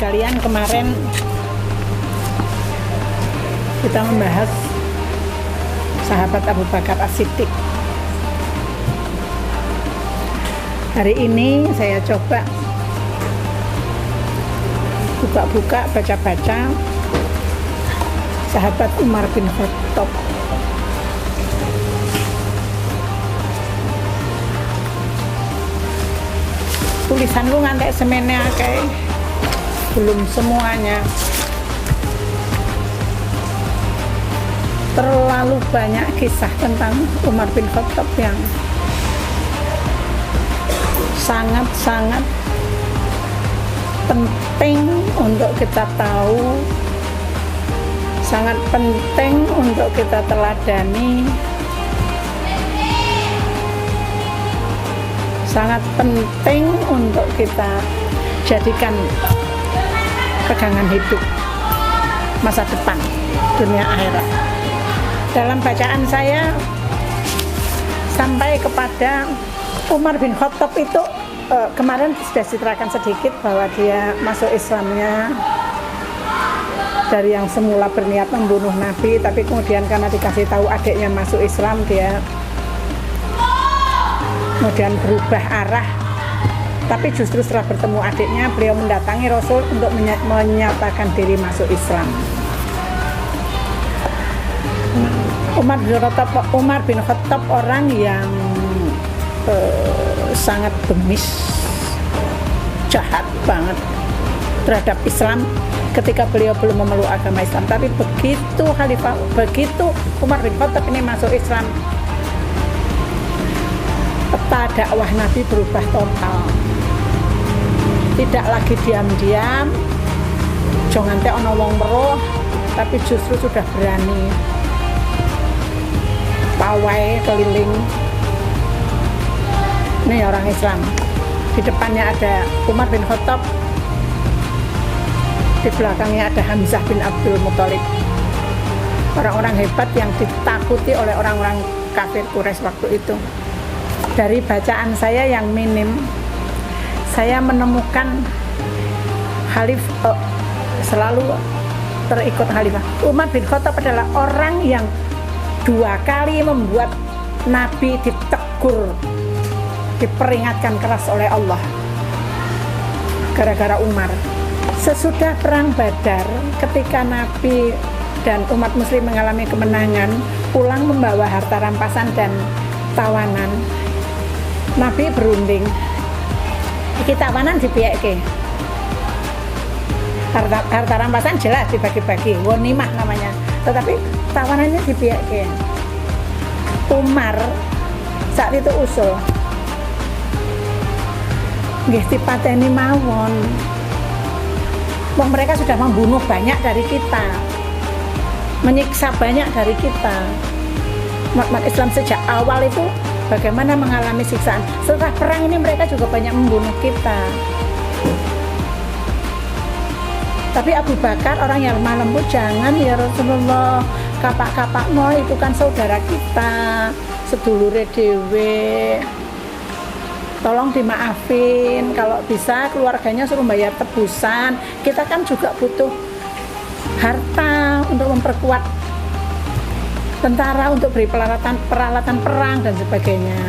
sekalian, kemarin kita membahas sahabat Abu Bakar As-Siddiq. Hari ini saya coba buka-buka, baca-baca sahabat Umar bin Khattab. Tulisan lu ngantek semennya kayak belum semuanya, terlalu banyak kisah tentang Umar bin Khattab yang sangat-sangat penting untuk kita tahu, sangat penting untuk kita teladani, sangat penting untuk kita jadikan pegangan hidup masa depan dunia akhirat. Dalam bacaan saya sampai kepada Umar bin Khattab itu kemarin sudah ceritakan sedikit bahwa dia masuk Islamnya dari yang semula berniat membunuh Nabi, tapi kemudian karena dikasih tahu adiknya masuk Islam, dia kemudian berubah arah. Tapi justru setelah bertemu adiknya, beliau mendatangi Rasul untuk menyatakan diri masuk Islam. Umar bin Khattab orang yang sangat bengis, jahat banget terhadap Islam ketika beliau belum memeluk agama Islam. Tapi begitu Umar bin Khattab ini masuk Islam, peta dakwah Nabi berubah total. Tidak lagi diam-diam, jangan teh ono wong weruh, tapi justru sudah berani pawai keliling. Ini orang Islam. Di depannya ada Umar bin Khattab, di belakangnya ada Hamzah bin Abdul Muthalib. Orang-orang hebat yang ditakuti oleh orang-orang kafir Quraisy waktu itu. Dari bacaan saya yang minim, saya menemukan selalu terikut khalifah. Umar bin Khattab adalah orang yang 2 kali membuat Nabi ditegur, diperingatkan keras oleh Allah gara-gara Umar. Sesudah perang Badar, ketika Nabi dan umat muslim mengalami kemenangan, pulang membawa harta rampasan dan tawanan, Nabi berunding, iki tawanan dipiyake, harta rampasan jelas dibagi-bagi, ghanimah namanya, tetapi tawanannya dipiyake. Umar saat itu usul, nggih dipateni mawon. Wong mereka sudah membunuh banyak dari kita, menyiksa banyak dari kita. Umat Islam sejak awal itu bagaimana mengalami siksaan. Setelah perang ini mereka juga banyak membunuh kita. Tapi Abu Bakar orang yang lemah lembut, jangan ya Rasulullah, kapak-kapakno itu kan saudara kita, sedulure dhewe. Tolong dimaafin, kalau bisa keluarganya suruh bayar tebusan. Kita kan juga butuh harta untuk memperkuat tentara, untuk beri peralatan perang dan sebagainya.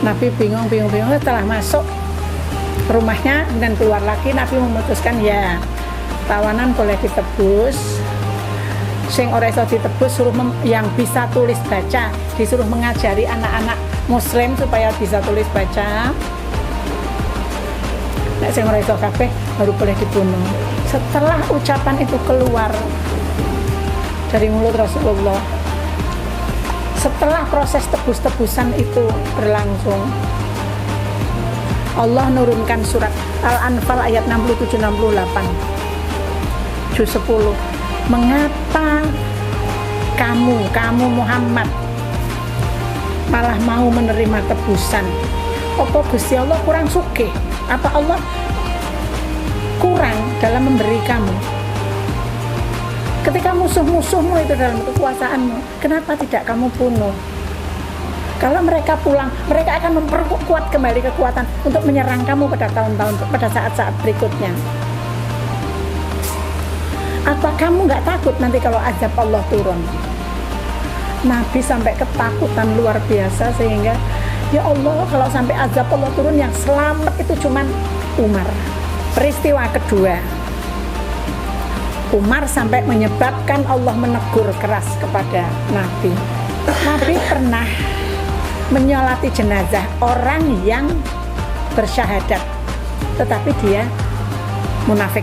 Nabi bingung. Setelah masuk rumahnya dan keluar lagi, Nabi memutuskan ya tawanan boleh ditebus. Sing ora iso ditebus suruh yang bisa tulis baca, disuruh mengajari anak-anak muslim supaya bisa tulis baca. Nek sing ora iso kabeh baru boleh dibunuh. Setelah ucapan itu keluar dari mulut Rasulullah, setelah proses tebus-tebusan itu berlangsung, Allah nurunkan surat Al-Anfal ayat 67-68 juz 10. Mengapa kamu Muhammad malah mau menerima tebusan? Apa Gusti Allah kurang sugih? Apa Allah kurang dalam memberi kamu? Ketika musuh-musuhmu itu dalam kekuasaanmu, kenapa tidak kamu bunuh? Kalau mereka pulang, mereka akan memperkuat kembali kekuatan untuk menyerang kamu pada tahun-tahun, pada saat-saat berikutnya. Apa kamu nggak takut nanti kalau azab Allah turun? Nabi sampai ketakutan luar biasa, sehingga ya Allah, kalau sampai azab Allah turun yang selamat itu cuman Umar. Peristiwa kedua, Umar sampai menyebabkan Allah menegur keras kepada Nabi. Nabi pernah menyolati jenazah orang yang bersyahadat, tetapi dia munafik.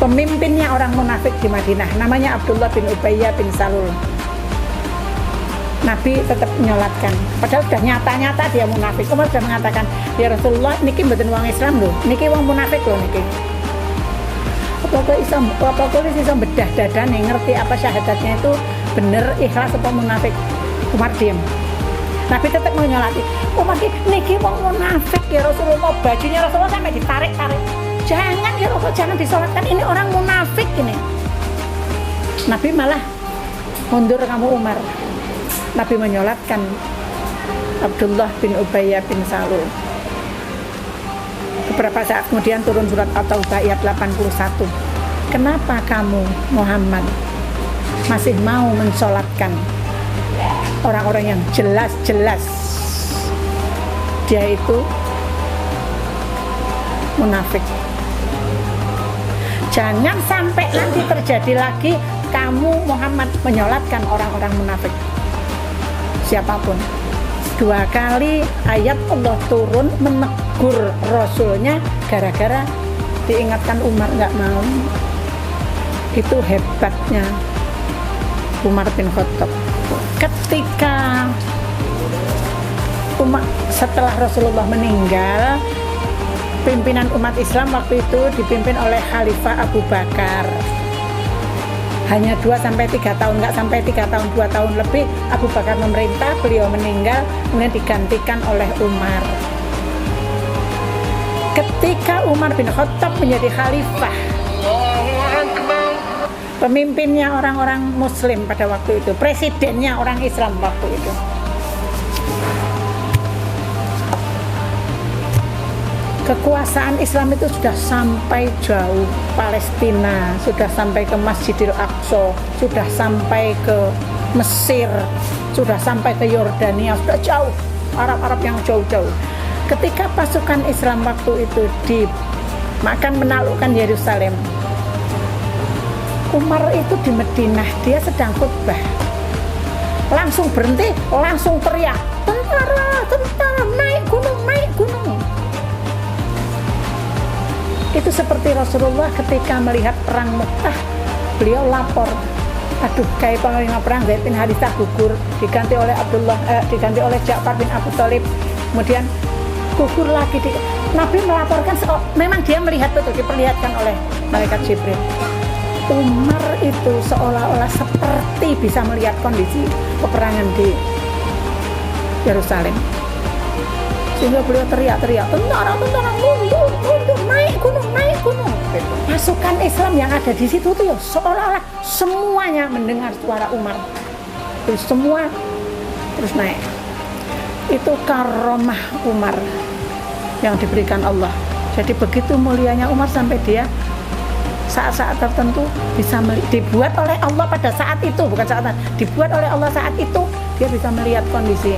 Pemimpinnya orang munafik di Madinah, namanya Abdullah bin Ubayyah bin Salul. Nabi tetap menyolatkan, padahal sudah nyata-nyata dia munafik. Umar sudah mengatakan, ya Rasulullah, niki mboten wong Islam loh, niki wong munafik loh niki. Apa bisa bedah dada nih, ngerti apa syahadatnya itu bener, ikhlas apa munafik. Umar diam. Nabi tetap menyolati. Umar niki wong munafik ya Rasulullah, bajunya Rasulullah sampai ditarik-tarik. Jangan ya Rasul, jangan disolatkan, ini orang munafik ini. Nabi malah mundur, kamu Umar. Nabi menyolatkan Abdullah bin Ubayyah bin Salul. Beberapa saat kemudian turun surat At-Taubah ayat 81. Kenapa kamu Muhammad masih mau mensolatkan orang-orang yang jelas-jelas dia itu munafik? Jangan sampai nanti terjadi lagi kamu Muhammad menyolatkan orang-orang munafik, siapapun. 2 kali ayat Allah turun menegur Rasulnya gara-gara diingatkan Umar nggak mau. Itu hebatnya Umar bin Khattab. Ketika setelah Rasulullah meninggal, pimpinan umat Islam waktu itu dipimpin oleh Khalifah Abu Bakar. Hanya 2-3 tahun, nggak sampai 3 tahun, 2 tahun lebih Abu Bakar memerintah, beliau meninggal, kemudian digantikan oleh Umar. Ketika Umar bin Khattab menjadi khalifah, pemimpinnya orang-orang muslim pada waktu itu, presidennya orang Islam waktu itu, kekuasaan Islam itu sudah sampai jauh, Palestina, sudah sampai ke Masjidil Aqsa, sudah sampai ke Mesir, sudah sampai ke Yordania, sudah jauh, Arab-Arab yang jauh-jauh. Ketika pasukan Islam waktu itu makan menaklukkan Yerusalem, Umar itu di Madinah, dia sedang khutbah, langsung berhenti, langsung teriak, tentara, tentara, naik gunung, naik gunung. Itu seperti Rasulullah ketika melihat perang Mu'tah, beliau lapor, aduh, kayak panglima perang Zaid bin Harithah gugur, diganti oleh Ja'far bin Abu Thalib, kemudian gugur lagi. Nabi melaporkan, memang dia melihat betul, diperlihatkan oleh malaikat Jibril. Umar itu seolah-olah seperti bisa melihat kondisi peperangan di Yerusalem, sehingga beliau teriak-teriak, tentara, tentara, mundur, mundur, naik gunung, naik gunung. Pasukan Islam yang ada di situ tuh ya seolah-olah semuanya mendengar suara Umar, terus semua terus naik. Itu karomah Umar yang diberikan Allah. Jadi begitu mulianya Umar sampai dia saat-saat tertentu bisa dibuat oleh Allah pada saat itu, bukan saat dibuat oleh Allah saat itu, dia bisa melihat kondisi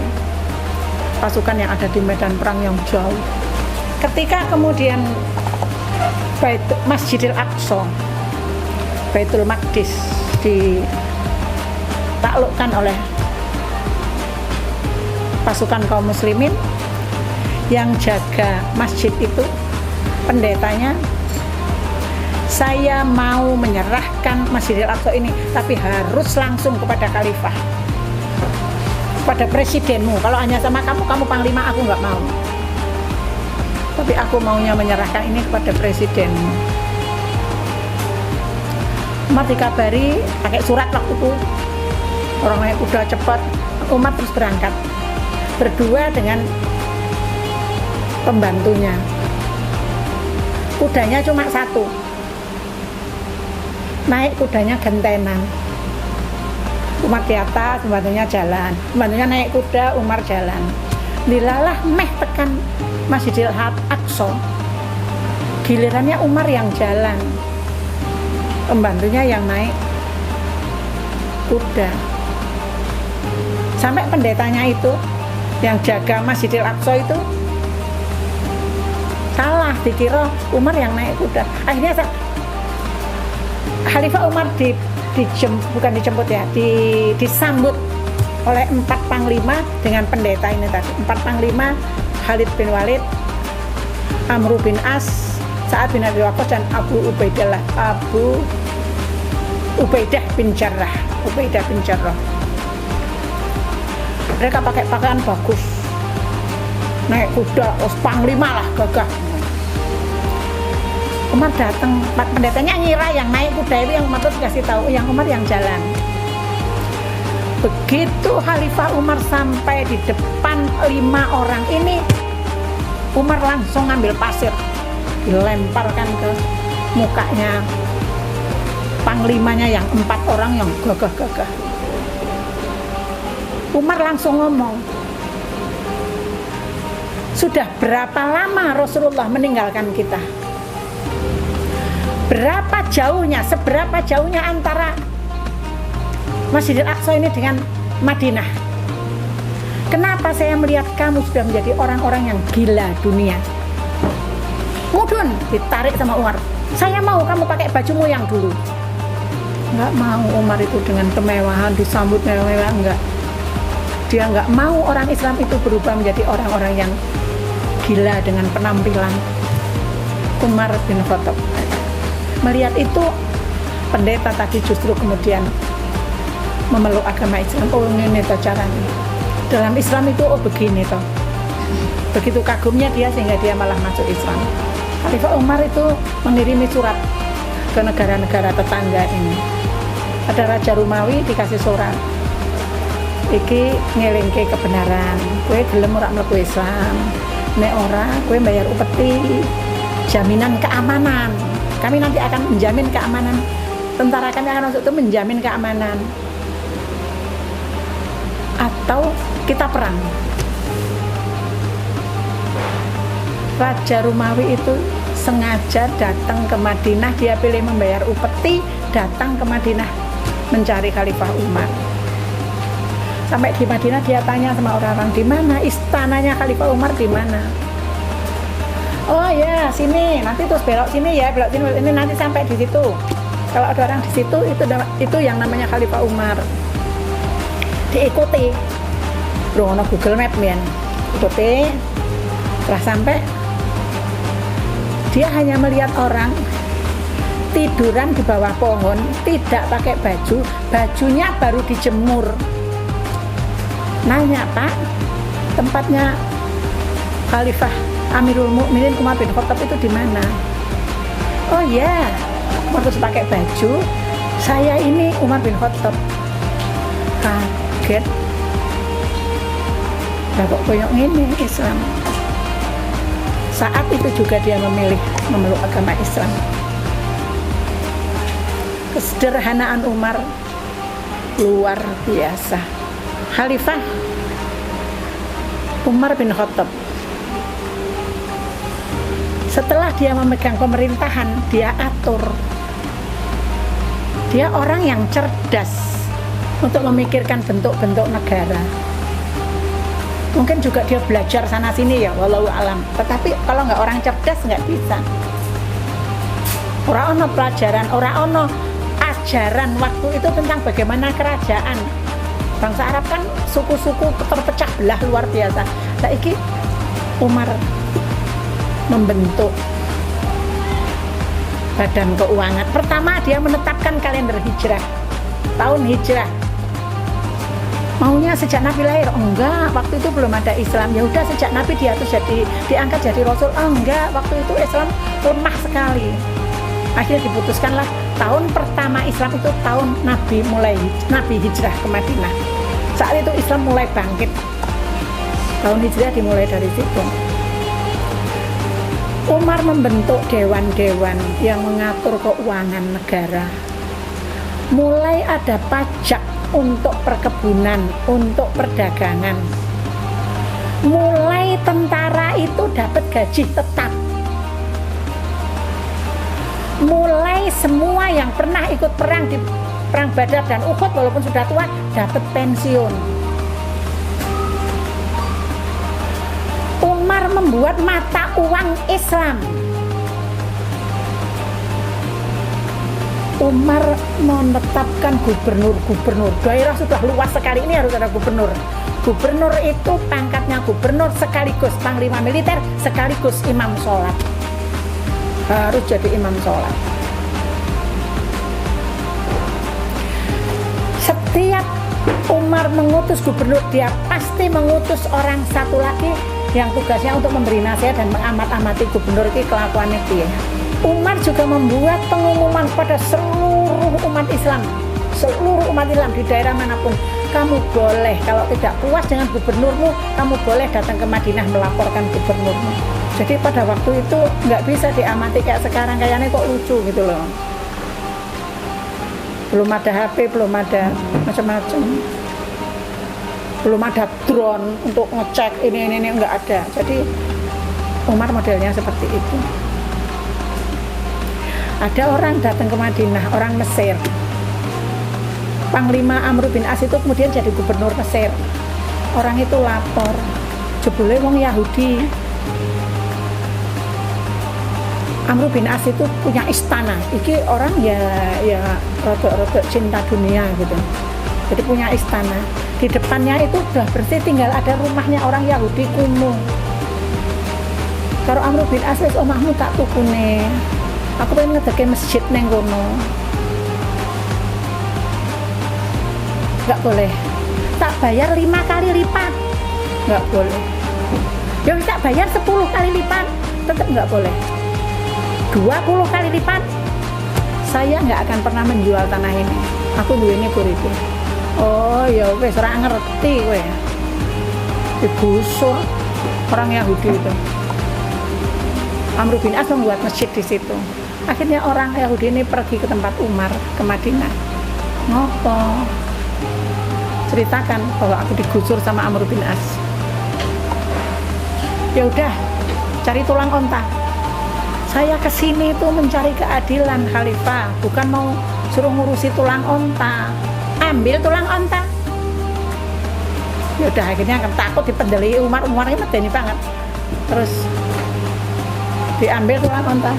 pasukan yang ada di medan perang yang jauh. Ketika kemudian Masjidil Aqsa, Baitul Maqdis ditaklukkan oleh pasukan kaum muslimin, yang jaga masjid itu pendetanya, saya mau menyerahkan Masjidil Aqsa ini, tapi harus langsung kepada khalifah, pada presidenmu. Kalau hanya sama kamu panglima, aku nggak mau. Tapi aku maunya menyerahkan ini kepada presidenmu. Umar dikabari pakai surat waktu itu, orang naik kuda cepat. Umar terus berangkat berdua dengan pembantunya. Kudanya cuma satu, naik kudanya gentenan. Umar di atas, pembantunya jalan. Pembantunya naik kuda, Umar jalan. Dilalah meh tekan Masjidil Aqsa, gilirannya Umar yang jalan. pembantunya yang naik kuda. Sampai pendetanya itu yang jaga Masjidil Aqsa itu salah, dikira Umar yang naik kuda. Akhirnya Khalifah Umar disambut oleh 4 panglima dengan pendeta ini tadi. 4 panglima, Khalid bin Walid, Amr bin As, Sa'ad bin Abi Waqqas, dan Abu Ubaidah bin Jarrah. Mereka pakai pakaian bagus, naik kuda, panglima lah, gagah. Umar datang, pendetanya ngira yang naik kuda itu yang Umar terus kasih tahu, yang Umar yang jalan. Begitu Khalifah Umar sampai di depan 5 orang ini, Umar langsung ngambil pasir, dilemparkan ke mukanya panglimanya yang 4 orang yang gagah-gagah. Umar langsung ngomong, sudah berapa lama Rasulullah meninggalkan kita? Seberapa jauhnya antara Masjidil Aqsa ini dengan Madinah? Kenapa saya melihat kamu sudah menjadi orang-orang yang gila dunia? Mudun, ditarik sama Umar. Saya mau kamu pakai bajumu yang dulu. Enggak mau Umar itu dengan kemewahan, disambut mewah, enggak. Dia enggak mau orang Islam itu berubah menjadi orang-orang yang gila dengan penampilan. Umar bin Khattab melihat itu, pendeta tadi justru kemudian memeluk agama Islam. Oh, ini toh caranya. Dalam Islam itu begini toh. Begitu kagumnya dia sehingga dia malah masuk Islam. Khalifah Umar itu mengirimi surat ke negara-negara tetangga ini. Ada Raja Romawi dikasih surat. Iki ngelingke kebenaran. Kowe gelem ora mlebu Islam. Nek ora, kowe bayar upeti. Jaminan keamanan. Kami nanti akan menjamin keamanan. Tentara kami akan masuk itu menjamin keamanan. Atau kita perang. Raja Romawi itu sengaja datang ke Madinah, dia pilih membayar upeti, datang ke Madinah mencari Khalifah Umar. Sampai di Madinah dia tanya sama orang-orang, di mana istananya Khalifah Umar, di mana? Oh ya, sini, nanti terus belok sini ya, belok sini, ini nanti sampai di situ. Kalau ada orang di situ, itu yang namanya Khalifah Umar. Diikuti. Bro, ono Google Map men. Ikuti. Setelah sampai, dia hanya melihat orang tiduran di bawah pohon, tidak pakai baju, bajunya baru dijemur. Nanya, Pak, tempatnya Khalifah Amirul Mukminin Umar bin Khattab itu di mana? Oh ya, harus pakai baju. Saya ini Umar bin Khattab. Kaget. Lah kok koyok ngene Islam. Saat itu juga dia memilih memeluk agama Islam. Kesederhanaan Umar luar biasa. Khalifah Umar bin Khattab, setelah dia memegang pemerintahan, dia atur. Dia orang yang cerdas untuk memikirkan bentuk-bentuk negara. Mungkin juga dia belajar sana sini ya, walau alam. Tetapi kalau nggak orang cerdas nggak bisa. Ora ono pelajaran, ora ono ajaran waktu itu tentang bagaimana kerajaan. Bangsa Arab kan suku-suku terpecah belah luar biasa. Nah, iki Umar membentuk badan keuangan. Pertama dia menetapkan kalender hijrah, tahun hijrah. Maunya sejak Nabi lahir? Enggak, waktu itu belum ada Islam. Ya udah sejak Nabi dia tuh diangkat jadi Rasul. Enggak, waktu itu Islam lemah sekali. Akhirnya diputuskanlah tahun pertama Islam itu tahun Nabi hijrah ke Madinah. Saat itu Islam mulai bangkit. Tahun hijrah dimulai dari situ. Umar membentuk dewan-dewan yang mengatur keuangan negara. Mulai ada pajak untuk perkebunan, untuk perdagangan. Mulai tentara itu dapat gaji tetap. Mulai ini semua yang pernah ikut perang di perang Badar dan Uhud walaupun sudah tua dapat pensiun. Umar membuat mata uang Islam. Umar menetapkan gubernur. Daerah sudah luas sekali, ini harus ada gubernur. Gubernur itu pangkatnya gubernur sekaligus panglima militer sekaligus imam sholat. Harus jadi imam sholat. Setiap Umar mengutus gubernur, dia pasti mengutus orang satu lagi yang tugasnya untuk memberi nasihat dan mengamat-amati gubernur ini kelakuannya dia. Umar juga membuat pengumuman pada seluruh umat Islam di daerah manapun, kamu boleh kalau tidak puas dengan gubernurmu, kamu boleh datang ke Madinah melaporkan gubernurmu. Jadi pada waktu itu nggak bisa diamati kayak sekarang, kayaknya kok lucu gitu loh. Belum ada HP, belum ada macam-macam, belum ada drone untuk ngecek ini nggak ada. Jadi Umar modelnya seperti itu. Ada orang datang ke Madinah, orang Mesir. Panglima Amr bin As itu kemudian jadi gubernur Mesir. Orang itu lapor, jebule wong Yahudi. Amr bin As itu punya istana. Iki orang ya rodok cinta dunia gitu. Jadi punya istana. Di depannya itu udah bersih, tinggal ada rumahnya orang Yahudi kuno. Kalau Amr bin As wis omahmu tak tukune. Aku pengen ngedeke masjid neng kono. Nggak boleh. Tak bayar 5 kali lipat. Nggak boleh. Yang tak bayar 10 kali lipat, tetap nggak boleh. 20 kali lipat, saya nggak akan pernah menjual tanah ini. Aku duweni kuriku. Oh ya wes, ora ngerti kowe. Digusur orang Yahudi itu. Amr bin As membuat masjid di situ. Akhirnya orang Yahudi ini pergi ke tempat Umar, ke Madinah. Ngopo? Ceritakan bahwa aku digusur sama Amr bin As. Ya udah, cari tulang onta. Saya kesini itu mencari keadilan Khalifah, bukan mau suruh ngurusi tulang onta. Ambil tulang onta. Ya udah, akhirnya kan takut dipendeli Umar ini medeni banget. Terus diambil tulang onta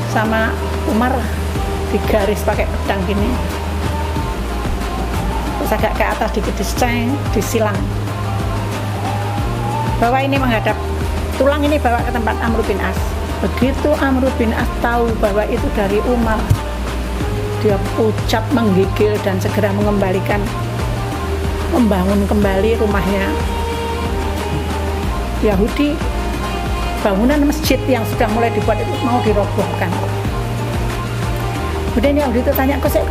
sama Umar, digaris pakai pedang gini. Terus agak ke atas dikit disilang. Bawa ini menghadap, tulang ini bawa ke tempat Amr bin As. Begitu Amr bin As tahu bahwa itu dari Umar, dia ucap menggigil dan segera membangun kembali rumahnya Yahudi. Bangunan masjid yang sudah mulai dibuat itu mau dirobohkan. Kemudian Yahudi itu tanya, kosek,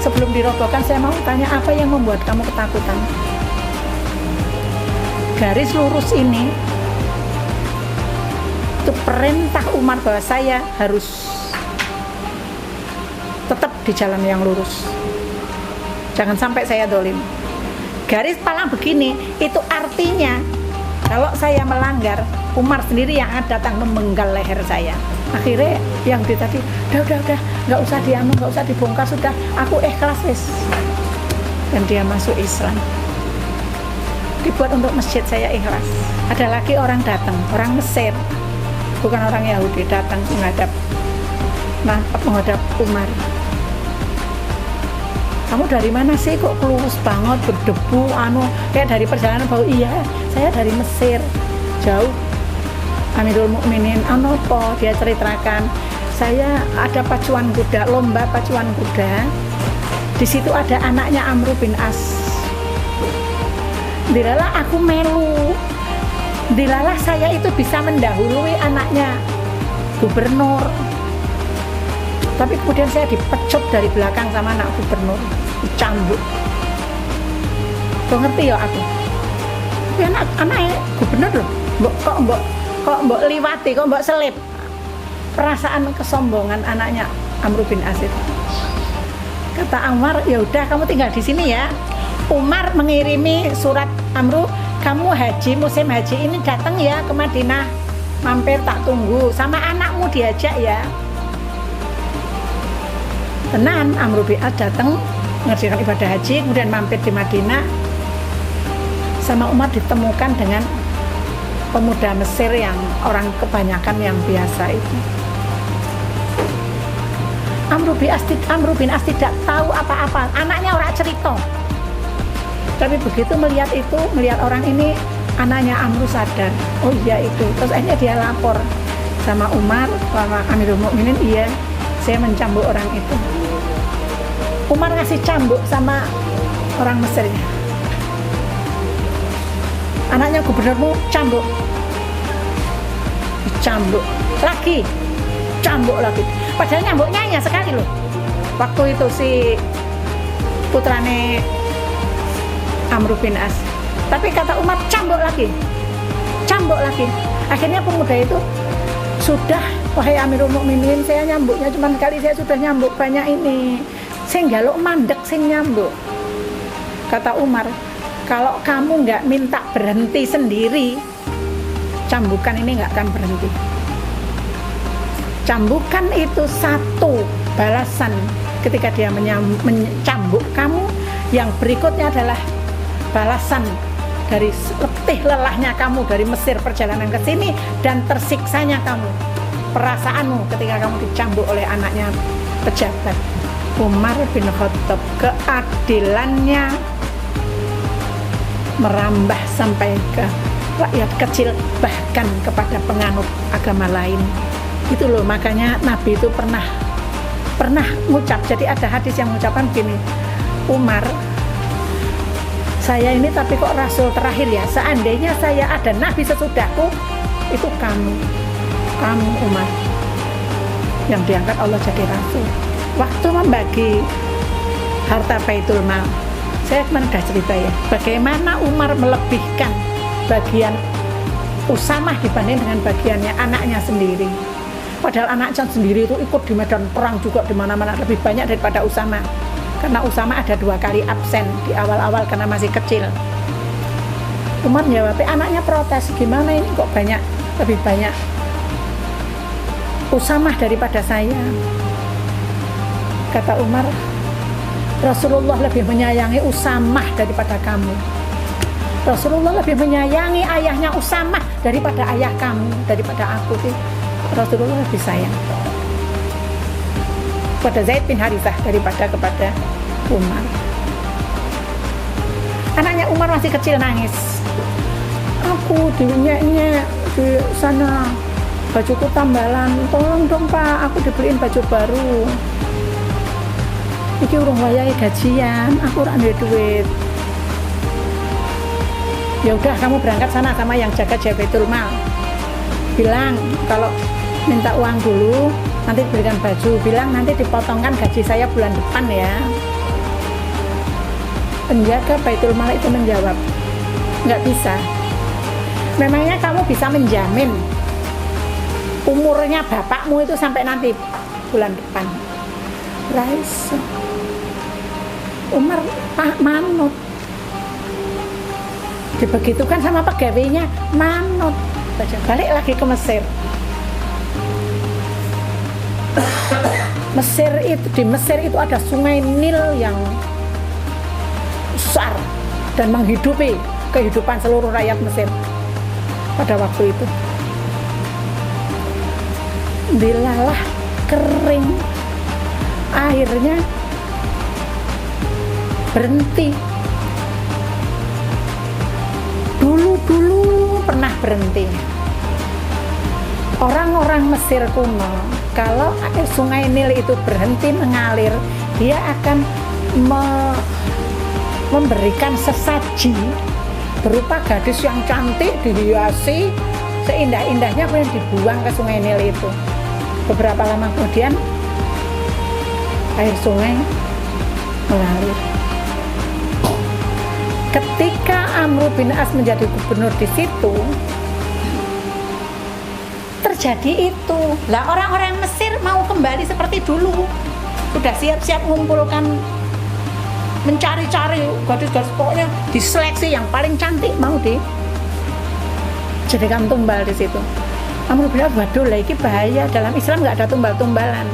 sebelum dirobohkan saya mau tanya, apa yang membuat kamu ketakutan? Garis lurus ini itu perintah Umar bahwa saya harus tetap di jalan yang lurus, jangan sampai saya dolim. Garis palang begini itu artinya kalau saya melanggar, Umar sendiri yang akan datang memenggal leher saya. Akhirnya yang tadi, udah, nggak usah dibongkar, sudah, aku ikhlas wis. Dan dia masuk Islam. Dibuat untuk masjid, saya ikhlas. Ada lagi orang datang, orang Mesir, bukan orang Yahudi, datang menghadap Umar. Kamu dari mana sih, kok kelurus banget, berdebu, kayak dari perjalanan bau. Iya, saya dari Mesir, jauh. Amirul Mukminin, apa? Dia ceritakan, saya ada pacuan kuda, lomba pacuan kuda. Di situ ada anaknya Amr bin As. Dilalah aku melu. Dilalah saya itu bisa mendahului anaknya gubernur. Tapi kemudian saya dipecut dari belakang sama anak gubernur, dicambuk. Kau ngerti ya aku? Tapi anaknya gubernur loh, kok mbok liwati, kok mbok selip. Perasaan kesombongan anaknya Amr bin As itu. Kata Umar, ya udah kamu tinggal di sini ya. Umar mengirimi surat, Amr, kamu haji, musim haji ini datang ya ke Madinah, mampir tak tunggu, sama anakmu diajak ya. tenan Amr bin As datang mengerjakan ibadah haji, kemudian mampir di Madinah. Sama Umar ditemukan dengan pemuda Mesir yang orang kebanyakan yang biasa itu. Amr bin As tidak tahu apa-apa, anaknya orang cerita. Tapi begitu melihat orang ini, anaknya Amr sadar, oh iya itu. Terus akhirnya dia lapor sama Umar, sama Amirul Mukminin, iya saya mencambuk orang itu. Umar ngasih cambuk sama orang Mesir. Anaknya gubernurmu cambuk, dicambuk lagi, cambuk lagi. Padahal nyambuknya hanya sekali loh. Waktu itu si putrane Amr bin As. Tapi kata Umar cambuk lagi, cambuk lagi. Akhirnya pemuda itu, sudah wahai Amirul Mukminin, saya nyambuknya cuma sekali, saya sudah nyambuk banyak ini. Saya ngaluk mandek, saya nyambuk. Kata Umar, kalau kamu nggak minta berhenti sendiri, cambukan ini nggak akan berhenti. Cambukan itu satu balasan ketika dia mencambuk kamu. Yang berikutnya adalah balasan dari letih lelahnya kamu dari Mesir perjalanan ke sini dan tersiksanya kamu, perasaanmu ketika kamu dicambuk oleh anaknya pejabat. Umar bin Khattab keadilannya merambah sampai ke rakyat kecil, bahkan kepada penganut agama lain. Itu loh, makanya Nabi itu pernah ngucap. Jadi ada hadis yang mengucapkan gini, Umar, saya ini tapi kok rasul terakhir ya, seandainya saya ada Nabi sesudahku, itu kamu Umar yang diangkat Allah jadi rasul. Waktu membagi harta Baitul Mal, saya kemarin sudah cerita ya, bagaimana Umar melebihkan bagian Usamah dibanding dengan bagiannya anaknya sendiri. Padahal anaknya sendiri itu ikut di medan perang juga di mana-mana, lebih banyak daripada Usamah. Karena Usamah ada 2 kali absen di awal-awal karena masih kecil. Umar jawab, anaknya protes, gimana ini kok lebih banyak Usamah daripada saya. Kata Umar, Rasulullah lebih menyayangi Usamah daripada kamu. Rasulullah lebih menyayangi ayahnya Usamah daripada ayah kamu, daripada aku sih. Rasulullah lebih sayang kepada Zaid bin Harithah daripada kepada Umar. Anaknya Umar masih kecil nangis. Aku dinyek-nyek di sana, bajuku tambalan, tolong dong Pak, aku dibeliin baju baru. Iki urung wayahe gajian, aku ora ndek duit. Ya udah, kamu berangkat sana sama yang jaga Baitul Mal. Bilang kalau minta uang dulu, nanti belikan baju. Bilang nanti dipotongkan gaji saya bulan depan ya. Penjaga Baitul Mal itu menjawab, nggak bisa. Memangnya kamu bisa menjamin umurnya bapakmu itu sampai nanti bulan depan? Rais Umar manut, dibegitukan sama pegawainya, manut. Balik lagi ke Mesir. Di Mesir itu ada sungai Nil yang besar dan menghidupi kehidupan seluruh rakyat Mesir pada waktu itu. Dilalah kering, airnya berhenti. Dulu pernah berhenti. Orang-orang Mesir kuno, kalau sungai Nil itu berhenti mengalir, dia akan memberikan sesaji berupa gadis yang cantik dihiasi seindah-indahnya, kemudian dibuang ke sungai Nil itu. Beberapa lama kemudian air sungai mengalir. Ketika Amr bin As menjadi gubernur di situ, terjadi itu. Lah orang-orang Mesir mau kembali seperti dulu. Sudah siap-siap mengumpulkan, mencari-cari gadis-gadis, pokoknya diseleksi yang paling cantik mau dijadikan tumbal di situ. Amr bin As, waduh lah ini bahaya, dalam Islam nggak ada tumbal-tumbalan.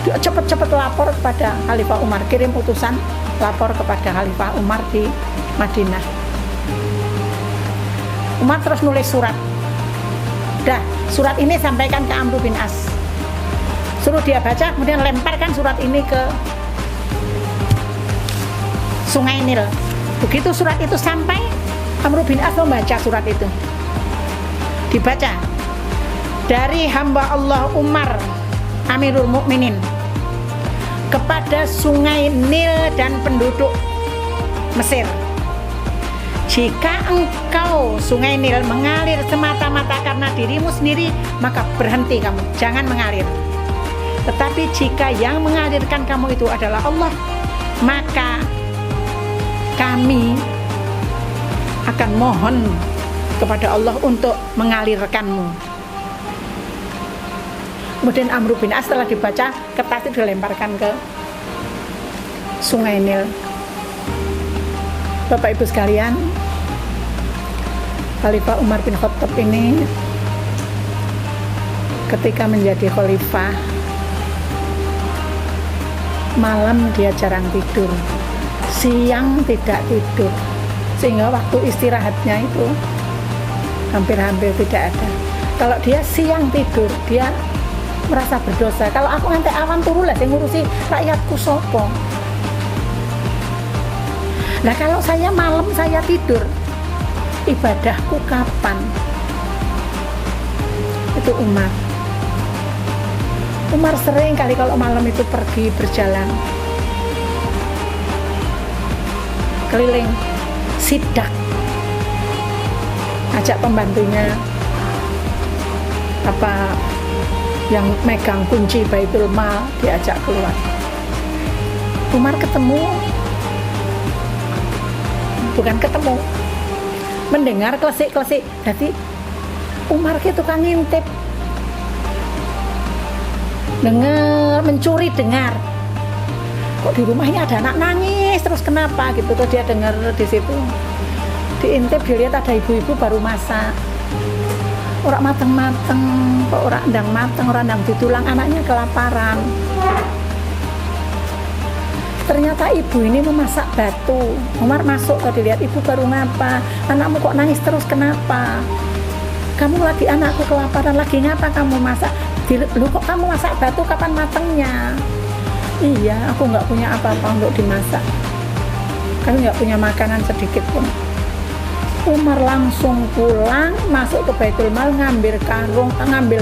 Dia cepat-cepat lapor kepada Khalifah Umar, kirim utusan lapor kepada Khalifah Umar di Madinah. Umar terus nulis surat. Dah, surat ini sampaikan ke Amr bin As. Suruh dia baca, kemudian lemparkan surat ini ke Sungai Nil. Begitu surat itu sampai, Amr bin As membaca surat itu. Dibaca. Dari hamba Allah Umar, Amirul Mukminin, kepada Sungai Nil dan penduduk Mesir. Jika engkau Sungai Nil mengalir semata-mata karena dirimu sendiri, maka berhenti kamu, jangan mengalir. Tetapi jika yang mengalirkan kamu itu adalah Allah, maka kami akan mohon kepada Allah untuk mengalirkanmu. Kemudian Amr bin As setelah dibaca, kertas itu dilemparkan ke Sungai Nil. Bapak Ibu sekalian, Khalifah Umar bin Khattab ini ketika menjadi khalifah, malam dia jarang tidur, siang tidak tidur, sehingga waktu istirahatnya itu hampir-hampir tidak ada. Kalau dia siang tidur, dia merasa berdosa. Kalau aku ngantek awan turu lah sing ngurusi rakyatku sopo. Nah kalau saya malam saya tidur, ibadahku kapan? Itu Umar. Umar sering kali kalau malam itu pergi berjalan keliling sidak, ajak pembantunya apa yang megang kunci Baitul Mal, diajak keluar. Umar mendengar klesik-klesik. Jadi Umar itu tukang ngintip, mencuri dengar. Kok di rumah ini ada anak nangis terus, kenapa gitu? Terus dia dengar di situ, diintip, dilihat ada ibu-ibu baru masak. Orang mateng-mateng, kok orang ndang mateng, orang ndang ditulang, anaknya kelaparan. Ternyata ibu ini memasak batu. Umar masuk, kalau dilihat ibu baru ngapa, anakmu kok nangis terus, kenapa? Kamu lagi, anakku kelaparan, lagi ngapa kamu masak? Lu kok kamu masak batu, kapan matengnya? Iya, aku nggak punya apa-apa untuk dimasak, kami nggak punya makanan sedikit pun. Umar langsung pulang, masuk ke Baitul Mal, ngambil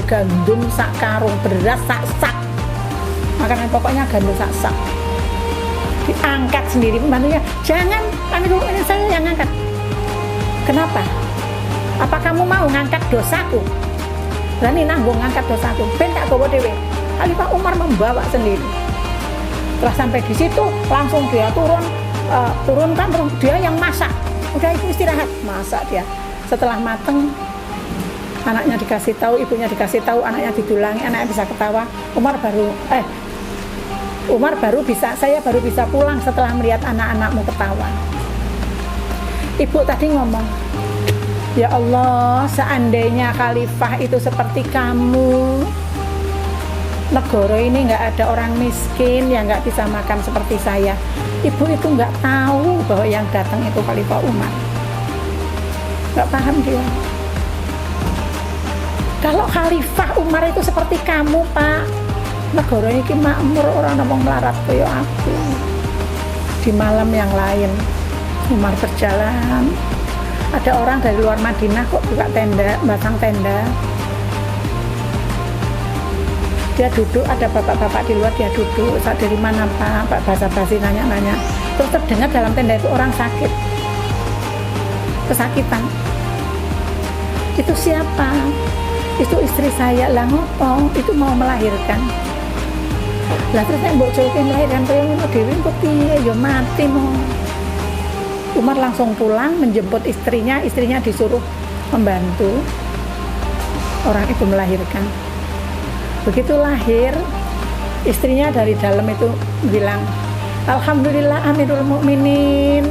gandum sak karung, beras sak. Makanan pokoknya gandum sak. Diangkat sendiri pembantunya. Jangan, ini saya yang angkat. Kenapa? Apa kamu mau ngangkat dosaku? Berani nanggung ngangkat dosaku? Ben tak bawa dewe. Khalifah Umar membawa sendiri. Setelah sampai di situ, langsung dia turunkan dia yang masak. Udah ibu istirahat, masak dia. Setelah mateng, anaknya dikasih tahu, ibunya dikasih tahu, anaknya didulangi, anaknya bisa ketawa. Saya baru bisa pulang setelah melihat anak-anakmu ketawa. Ibu tadi ngomong, ya Allah, seandainya khalifah itu seperti kamu, negara ini nggak ada orang miskin yang nggak bisa makan seperti saya. Ibu itu nggak tahu bahwa yang datang itu Khalifah Umar, nggak paham dia. Kalau Khalifah Umar itu seperti kamu, Pak, negara ini makmur, orang ngomong melarat kayak aku. Di malam yang lain, Umar berjalan, ada orang dari luar Madinah kok buka tenda, pasang tenda. Dia duduk, ada bapak-bapak di luar, dia duduk. Saat dari mana Pak? Pak basa-basi nanya-nanya. Terus terdengar dalam tenda itu orang sakit, kesakitan. Itu siapa? Itu istri saya. Lah ngopo? Itu mau melahirkan. Lah terus yang mbok joke melahirkan koyo ngono dhewe kok piye ya mati mau. Umar langsung pulang menjemput istrinya disuruh membantu orang itu melahirkan. Begitu lahir, istrinya dari dalam itu bilang, Alhamdulillah Amirul Mukminin,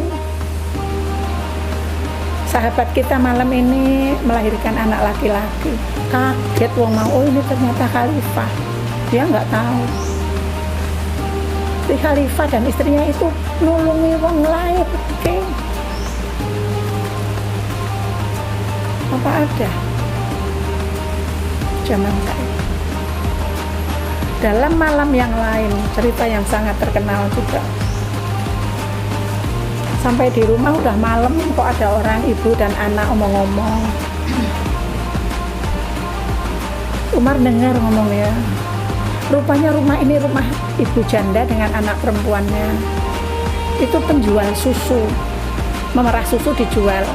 sahabat kita malam ini melahirkan anak laki-laki. Kaget wong mau, oh ini ternyata khalifah. Dia nggak tahu. si khalifah dan istrinya itu nulungi wong lain. Oke. Apa ada zaman kayak dalam malam yang lain, cerita yang sangat terkenal juga. Sampai di rumah udah malam kok ada orang ibu dan anak omong-omong. Umar dengar ngomongnya. Rupanya rumah ini rumah ibu janda dengan anak perempuannya. Itu penjual susu, memerah susu dijual.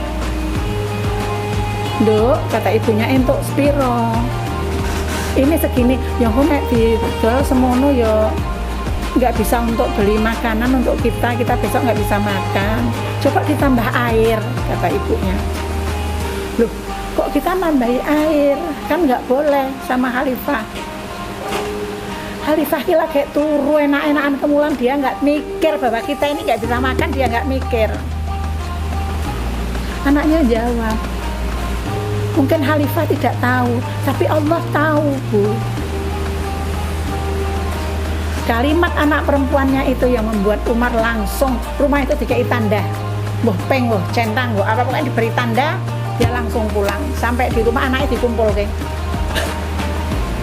Duk, kata ibunya, entuk spiro. Ini segini, yang kok nek dijual semono ya nggak bisa untuk beli makanan untuk kita besok nggak bisa makan. Coba ditambah air, kata ibunya. Loh, kok kita nambahi air? Kan nggak boleh sama khalifah. Khalifah kita kayak turu enak-enakan kemulan, dia nggak mikir bahwa kita ini nggak bisa makan, dia nggak mikir. Anaknya jawab, mungkin khalifah tidak tahu, tapi Allah tahu, Bu. Kalimat anak perempuannya itu yang membuat Umar langsung, rumah itu dikei tanda, boh peng, boh centang, boh apa pokoknya diberi tanda, dia langsung pulang. Sampai di rumah anaknya dikumpul, geng.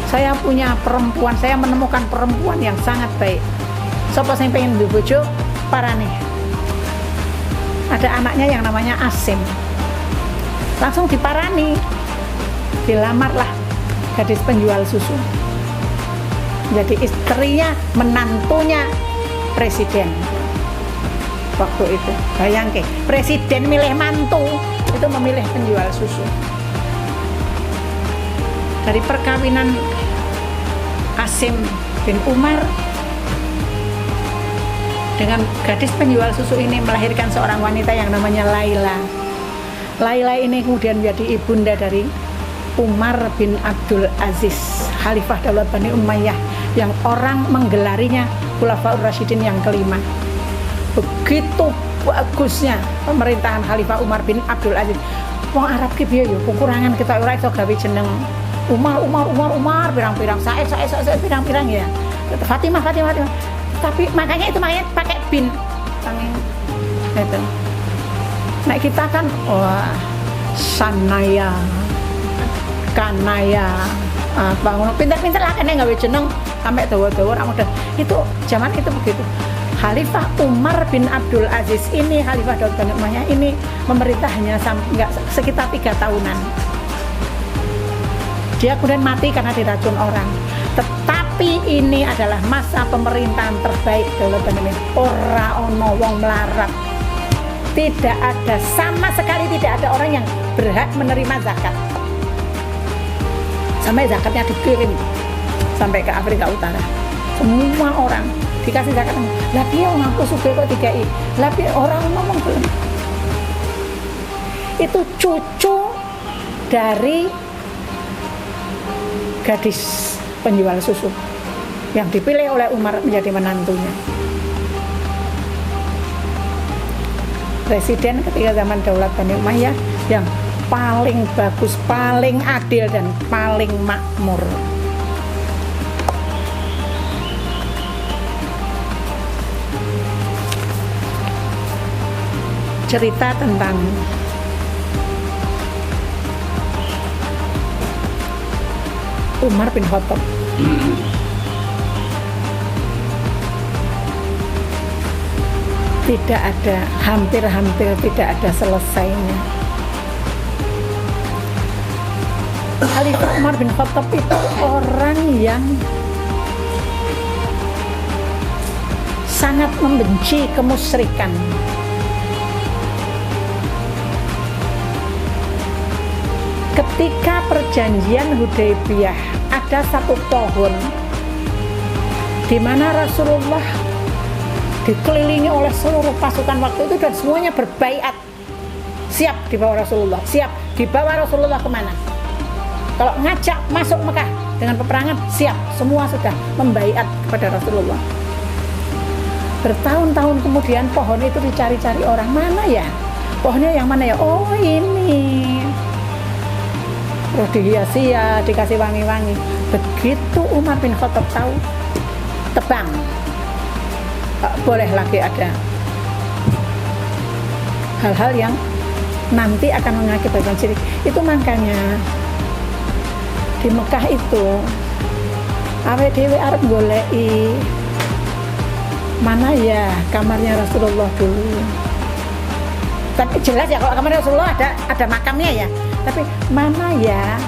Saya punya perempuan, saya menemukan perempuan yang sangat baik. Sopo sing pengen dibojo, parane. Ada anaknya yang namanya Asim. Langsung diparani, dilamarlah gadis penjual susu. Jadi istrinya, menantunya presiden waktu itu. Bayangke, presiden milih mantu, itu memilih penjual susu. Dari perkawinan Asim bin Umar dengan gadis penjual susu ini melahirkan seorang wanita yang namanya Laila. Laila ini kemudian menjadi ibunda dari Umar bin Abdul Aziz, Khalifah Daulat Bani Umayyah, yang orang menggelarinya Khulafaur Rasyidin yang kelima. Begitu bagusnya pemerintahan Khalifah Umar bin Abdul Aziz. Wong Arab ki piye yo, kekurangan kita ora iso gawe jeneng Umar, pirang-pirang, Said, pirang-pirang ya. Fatimah. Tapi makanya pakai bin. Itu. Nah kita kan Sanaya, Kanaya, bangun pinter-pinter lah kan nggak jeneng sampai dawa-dawa orang udah itu zaman itu begitu. Khalifah Umar bin Abdul Aziz ini, Khalifah Daulat Bani Umayyah ini memerintah hanya nggak sekitar 3 tahunan. Dia kemudian mati karena diracun orang. Tetapi ini adalah masa pemerintahan terbaik Daulat Bani Umayyah. Ora ono wong melarat. Tidak ada, sama sekali tidak ada orang yang berhak menerima zakat. Sampai zakatnya dikirim sampai ke Afrika Utara. Semua orang dikasih zakat. Lah piye wong aku sugih kok dikai? Lah piye orang ngomong belum. Itu cucu dari gadis penjual susu yang dipilih oleh Umar menjadi menantunya. Presiden ketika zaman Daulat Bani Umayyah yang paling bagus, paling adil dan paling makmur. Cerita tentang Umar bin Khattab. Tidak ada, hampir-hampir tidak ada selesainya. Khalifah Umar bin Khattab itu orang yang sangat membenci kemusyrikan. Ketika perjanjian Hudaybiyah ada satu pohon di mana Rasulullah dikelilingi oleh seluruh pasukan waktu itu dan semuanya berbaiat, siap dibawa Rasulullah, siap dibawa Rasulullah kemana. Kalau ngajak masuk Mekah dengan peperangan, siap, semua sudah membaiat kepada Rasulullah. Bertahun-tahun kemudian pohon itu dicari-cari orang, mana ya pohonnya, yang mana ya, oh ini. Terus dihiasi ya, dikasih wangi-wangi. Begitu Umar bin Khattab tahu, tebang. boleh lagi ada hal-hal yang nanti akan mengakibatkan syirik. Itu makanya di Mekah itu awake dhewe arep goleki mana ya kamarnya Rasulullah dulu. Tapi jelas ya kalau kamarnya Rasulullah ada makamnya ya. Tapi mana ya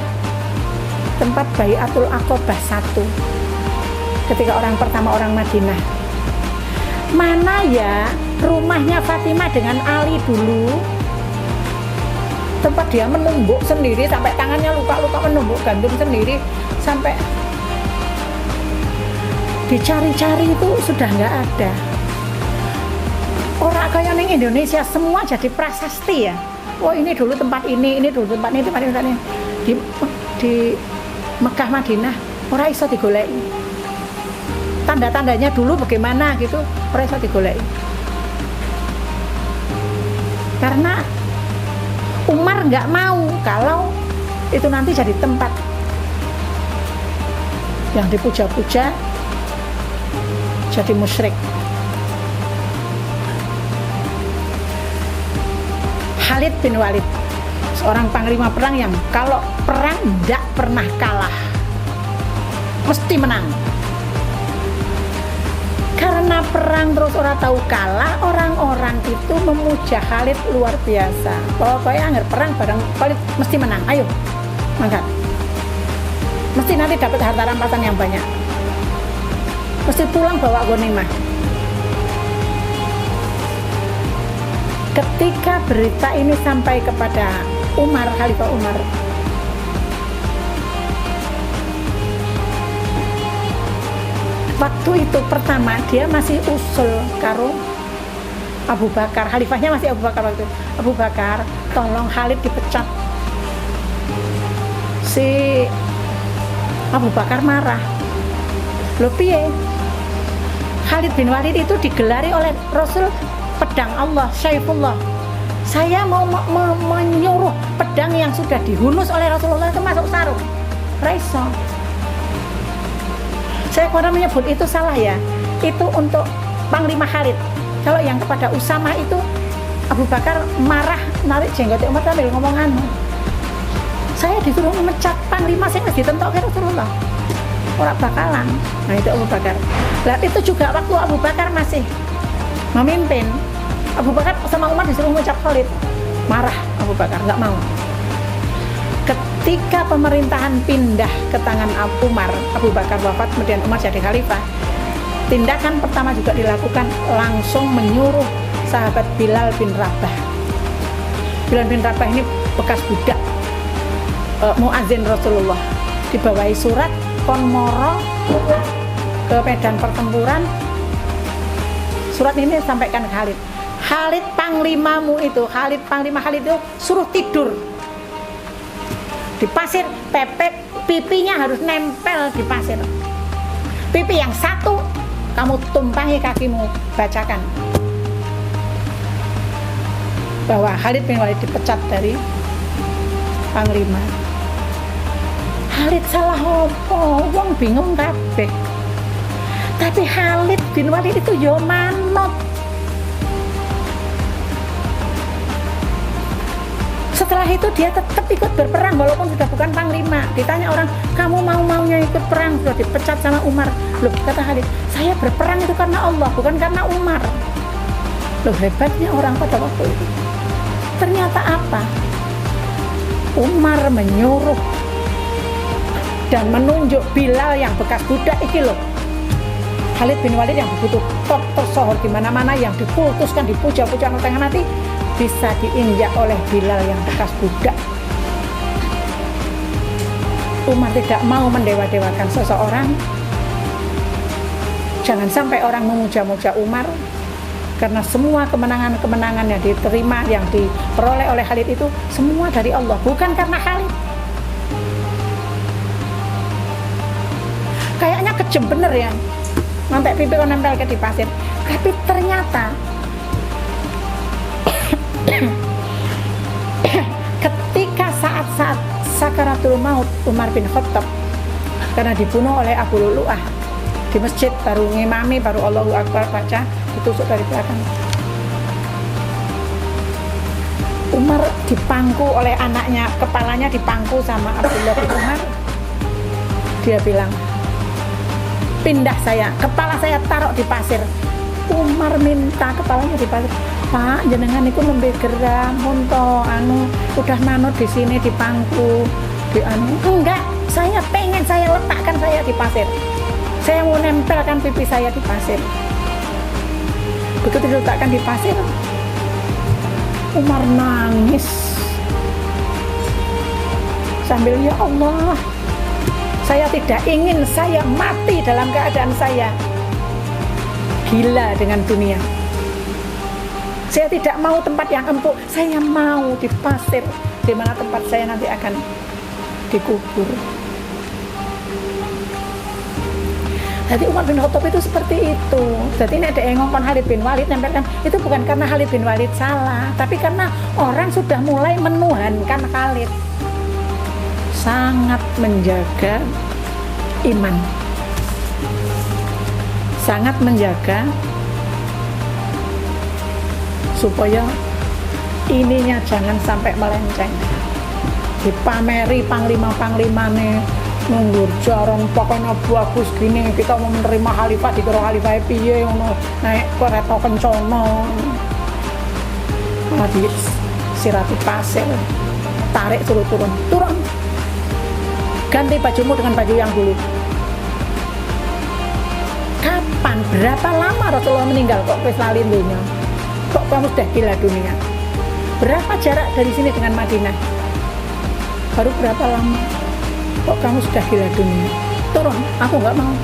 tempat Baiatul Aqabah 1 ketika orang pertama orang Madinah. Mana ya rumahnya Fatimah dengan Ali dulu, tempat dia menumbuk sendiri sampai tangannya luka-luka, menumbuk gandum sendiri sampai dicari-cari itu sudah nggak ada. Orang kayak di Indonesia semua jadi prasasti ya. Oh ini dulu tempat ini dulu tempat ini, tempat ini. Di Mekah Madinah orang iso digoleki. Tanda-tandanya dulu bagaimana gitu, orang iso digoleki. Karena Umar nggak mau kalau itu nanti jadi tempat yang dipuja-puja, jadi musyrik. Khalid bin Walid, seorang panglima perang yang kalau perang tidak pernah kalah, mesti menang. Karena perang terus orang tahu kalah, orang-orang itu memuja Khalid luar biasa. Pokoknya anggar perang bareng Khalid mesti menang. Ayo, mangkat. Mesti nanti dapat harta rampasan yang banyak. Mesti pulang bawa ghanimah. Ketika berita ini sampai kepada Umar, Khalifah Umar, waktu itu pertama dia masih usul karo Abu Bakar, khalifahnya masih Abu Bakar waktu itu. Abu Bakar, tolong Khalid dipecat. Si Abu Bakar marah. Loh piye? Khalid bin Walid itu digelari oleh Rasul pedang Allah, Syaifullah. Saya mau menyuruh pedang yang sudah dihunus oleh Rasulullah itu masuk sarung. Raiso. Saya kurang menyebut itu salah ya. Itu untuk Panglima Khalid. Kalau yang kepada Usama itu Abu Bakar marah narik jenggot Umar sambil ngomongan. Saya disuruh memecat Panglima saya ditentokkan Rasulullah. Orang bakalan. Nah itu Abu Bakar. Nah itu juga waktu Abu Bakar masih memimpin. Abu Bakar sama Umar disuruh memecat Khalid. Marah Abu Bakar, nggak mau. Ketika pemerintahan pindah ke tangan Umar, Abu Bakar wafat, kemudian Umar jadi khalifah. Tindakan pertama juga dilakukan langsung menyuruh sahabat Bilal bin Rabah. Bilal bin Rabah ini bekas budak muazin Rasulullah. Dibawahi surat konmoro ke medan pertempuran. Surat ini disampaikan ke Khalid. Khalid panglimamu itu, panglima Khalid itu suruh tidur di pasir, pepet pipinya harus nempel di pasir. Pipi yang satu kamu tumpangi kakimu, bacakan bahwa Khalid bin Walid dipecat dari panglima. Khalid salah opo, wong bingung kabeh. Tapi Khalid bin Walid itu yo manut. Setelah itu dia tetap ikut berperang walaupun sudah bukan panglima. Ditanya orang, kamu maunya ikut perang, sudah dipecat sama Umar. Loh, kata Khalid, saya berperang itu karena Allah, bukan karena Umar. Loh, hebatnya orang pada waktu itu. Ternyata apa? Umar menyuruh dan menunjuk Bilal yang bekas budak iki loh. Khalid bin Walid yang begitu top tersohor di mana-mana, yang dikultuskan, dipuja-puja oleh tengah hati, bisa diinjak oleh Bilal yang bekas budak. Umar tidak mau mendewa-dewakan seseorang. Jangan sampai orang memuja-muja Umar, karena semua kemenangan-kemenangan yang diterima, yang diperoleh oleh Khalid itu semua dari Allah, bukan karena Khalid. Kayaknya kejem bener ya, sampai pipi nempel ke di pasir. Tapi ternyata ketika saat-saat sakaratul maut Umar bin Khattab, karena dibunuh oleh Abu Lu'lu'ah di masjid, baru ngimami, baru Allahu Akbar baca, ditusuk dari belakang. Umar dipangku oleh anaknya, kepalanya dipangku sama Abdullah bin Umar. Dia bilang, pindah saya, kepala saya taruh di pasir. Umar minta kepalanya di pasir. Pak, jenengan itu nembe geram, munto, udah manut di sini dipangku, enggak, saya pengen saya letakkan saya di pasir. Saya mau nempelkan pipi saya di pasir. Begitu diletakkan di pasir, Umar nangis sambil, ya Allah, saya tidak ingin saya mati dalam keadaan saya gila dengan dunia. Saya tidak mau tempat yang empuk, saya mau di pasir, di mana tempat saya nanti akan dikubur. Jadi Umar bin Khattab itu seperti itu. Jadi ini ada yang ngomong Khalid bin Walid nempelkan, itu bukan karena Khalid bin Walid salah, tapi karena orang sudah mulai menuhankan Khalid. Sangat menjaga iman, sangat menjaga supaya ininya jangan sampai melenceng. Dipameri panglima-panglima nih, nunggu jarang pokoknya bagus gini, kita mau menerima khalifah di karo khalifah piye ngono, naik kereta kencono. Di sirati pasir, tarik suruh turun. Ganti bajumu dengan baju yang dulu. Kapan, berapa lama Rasulullah meninggal kok wis lali dunya? Kok kamu sudah gila dunia? Berapa jarak dari sini dengan Madinah? Baru berapa lama? Kok kamu sudah gila dunia? Turun, aku nggak mau.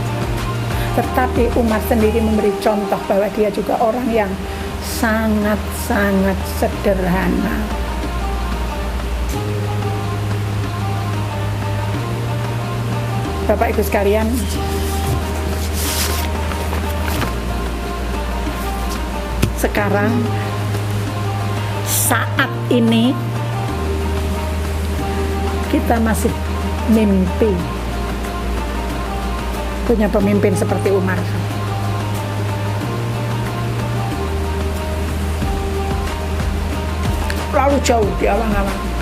Tetapi Umar sendiri memberi contoh bahwa dia juga orang yang sangat-sangat sederhana. Bapak Ibu sekalian, sekarang saat ini kita masih mimpi punya pemimpin seperti Umar. Lalu jauh di awang-awang.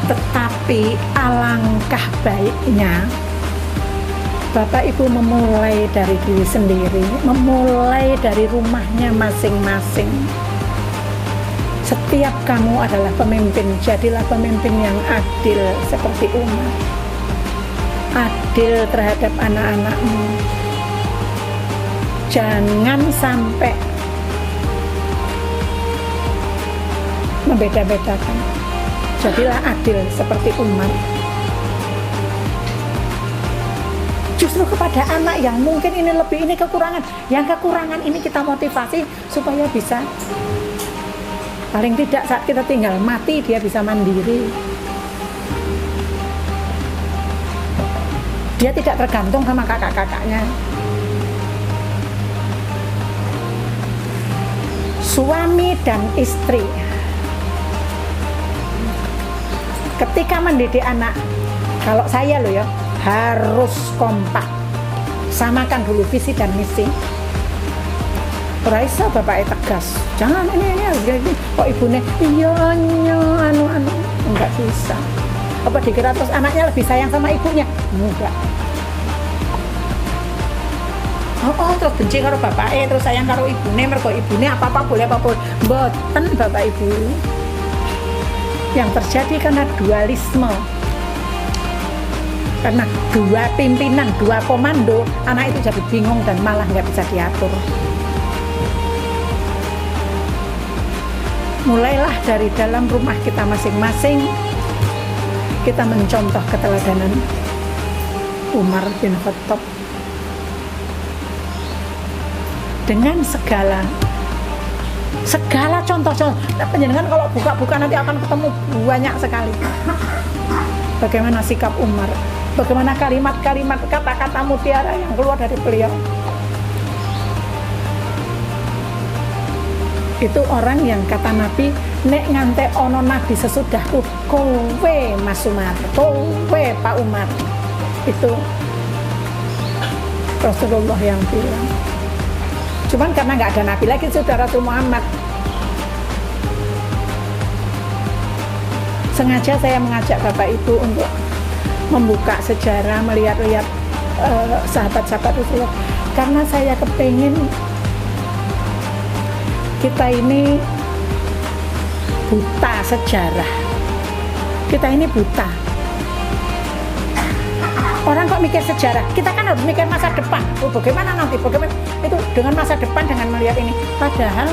Tetapi alangkah baiknya Bapak Ibu memulai dari diri sendiri, memulai dari rumahnya masing-masing. Setiap kamu adalah pemimpin, jadilah pemimpin yang adil seperti Umar. Adil terhadap anak-anakmu. Jangan sampai membeda-bedakan. Jadilah adil seperti Umar. Justru kepada anak yang mungkin ini lebih, ini kekurangan, yang kekurangan ini kita motivasi supaya bisa, paling tidak saat kita tinggal mati dia bisa mandiri, dia tidak tergantung sama kakak-kakaknya. Suami dan istri ketika mendidik anak, kalau saya loh ya, harus kompak, samakan dulu visi dan misi. Raisa bapaknya tegas, jangan ini kok ibunya iya anu enggak bisa. Apa dikira terus anaknya lebih sayang sama ibunya? Enggak. Oh terus benci karo bapaknya, terus sayang karo ibunya, mergo ibunya apa boleh mboten bapak ibu. Yang terjadi karena dualisme, karena dua pimpinan, dua komando, anak itu jadi bingung dan malah nggak bisa diatur. Mulailah dari dalam rumah kita masing-masing, kita mencontoh keteladanan Umar bin Khattab dengan segala contoh-contoh. Penjenengan kalau buka-buka nanti akan ketemu banyak sekali. Bagaimana sikap Umar, bagaimana kalimat-kalimat, kata-kata mutiara yang keluar dari beliau. Itu orang yang kata Nabi, nek ngante ono Nabi sesudahku, kowe Mas Umar, kowe Pak Umar. Itu Rasulullah yang bilang. Cuman karena nggak ada nabi lagi sudah Rasul Muhammad. Sengaja saya mengajak Bapak Ibu untuk membuka sejarah, melihat-lihat sahabat-sahabat Rasulullah, karena saya kepingin kita ini buta sejarah. Kita ini buta. Orang kok mikir sejarah, kita kan harus mikir masa depan. Oh, bagaimana nanti, bagaimana itu dengan masa depan, dengan melihat ini. Padahal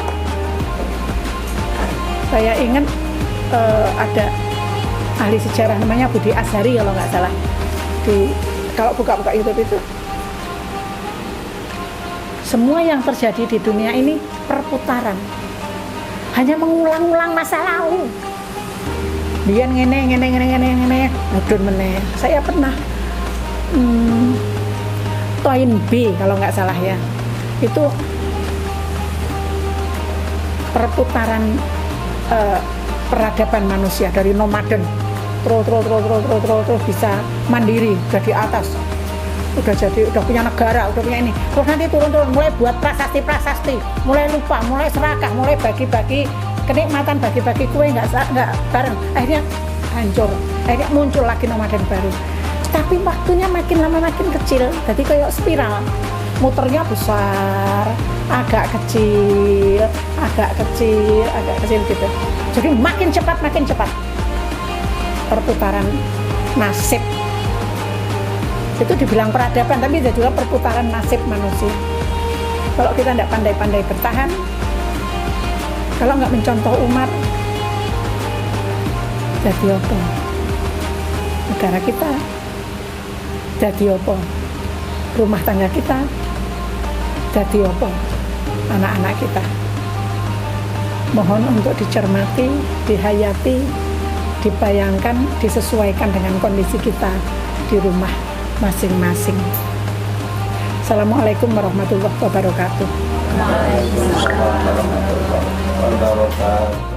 saya ingat ada ahli sejarah namanya Budi Azhari kalau nggak salah. Kalau buka-buka YouTube itu, semua yang terjadi di dunia ini perputaran, hanya mengulang-ulang masa lalu. Dia ngene, mudun meneh. Saya pernah Toin B kalau nggak salah ya, itu perputaran peradaban manusia dari nomaden terus bisa mandiri, udah di atas, udah punya negara, udah punya ini, terus nanti turun mulai buat prasasti, mulai lupa, mulai serakah, mulai bagi-bagi kenikmatan, bagi-bagi kue nggak bareng, akhirnya hancur, akhirnya muncul lagi nomaden baru. Tapi waktunya makin lama makin kecil, jadi kayak spiral, muternya besar, agak kecil gitu. Jadi makin cepat perputaran nasib. Itu dibilang peradaban, tapi itu juga perputaran nasib manusia. Kalau kita tidak pandai-pandai bertahan, kalau nggak mencontoh Umar, jadi apa? Negara kita jadi apa? Rumah tangga kita jadi apa? Anak-anak kita. Mohon untuk dicermati, dihayati, dibayangkan, disesuaikan dengan kondisi kita di rumah masing-masing. Assalamualaikum warahmatullahi wabarakatuh. Waalaikumsalam warahmatullahi wabarakatuh.